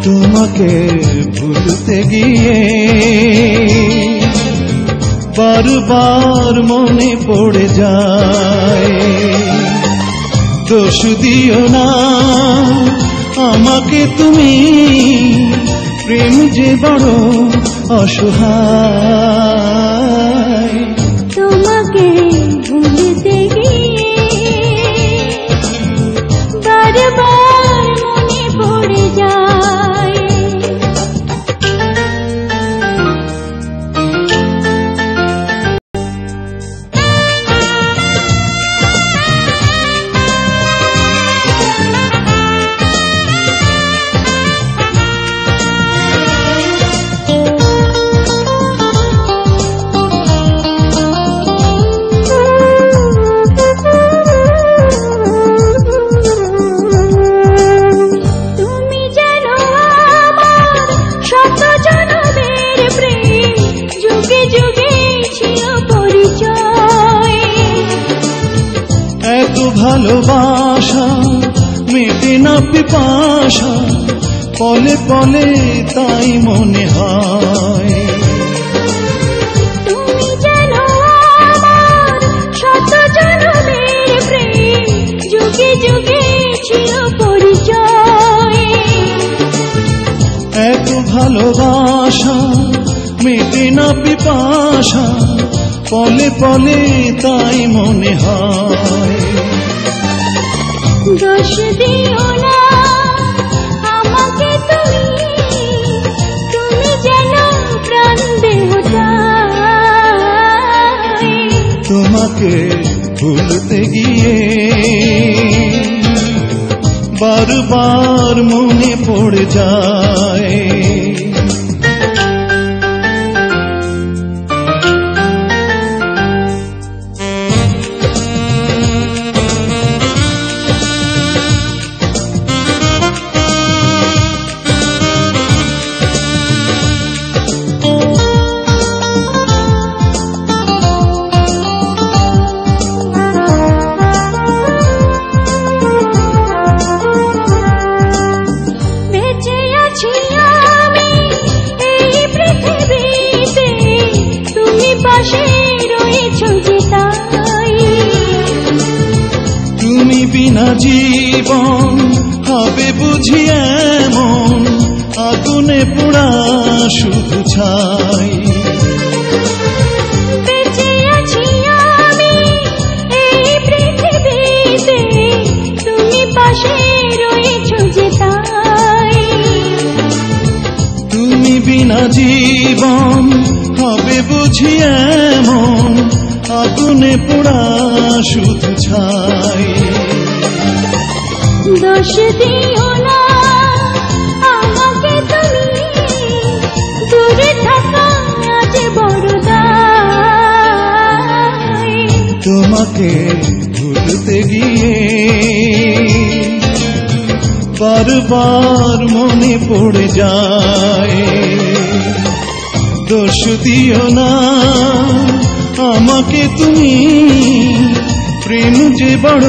তোমাকে ভুলতে গিয়ে বারবার মনে পড়ে যায়। দোষ দিও না আমাকে তুমি, প্রেম যে বড় অসহায়। তোমাকে ভুলতে গিয়ে বারবার মনে পড়ে যায়। ভালোবাসা মেটে না পিপাসা, পলে পলে তাই মনে হয়। তুমি জানো আমার শত জনমের প্রেম, যুগে যুগে ছিল পরিচয়। এত ভালোবাসা মেটে না পিপাসা, পলে পলে তাই মনে হয়। দোষ দিও না আমাকে তুমি, তুমি যেন প্রাণ দেহটাই। তোমাকে ভুলতে গিয়ে বারবার মনে পড়ে যায়। তুমি বিনা জীবন হবে বুঝি এমন, আগুনে পোড়া শুধু ছাই। বেঁচে আছি আমি এই পৃথিবীতে, তুমি পাশে রয়েছো যে তাই। তুমি বিনা জীবন হবে বুঝি এমন, আগুনে পোড়া শুধু ছাই। দোষ দিও না আমাকে তুমি, দূরে থাকা আজ বড় দায়। তোমাকে ভুলতে গিয়ে বারবার মনে পড়ে যায়। দোষ দিও না আমাকে তুমি, প্রেম যে বড়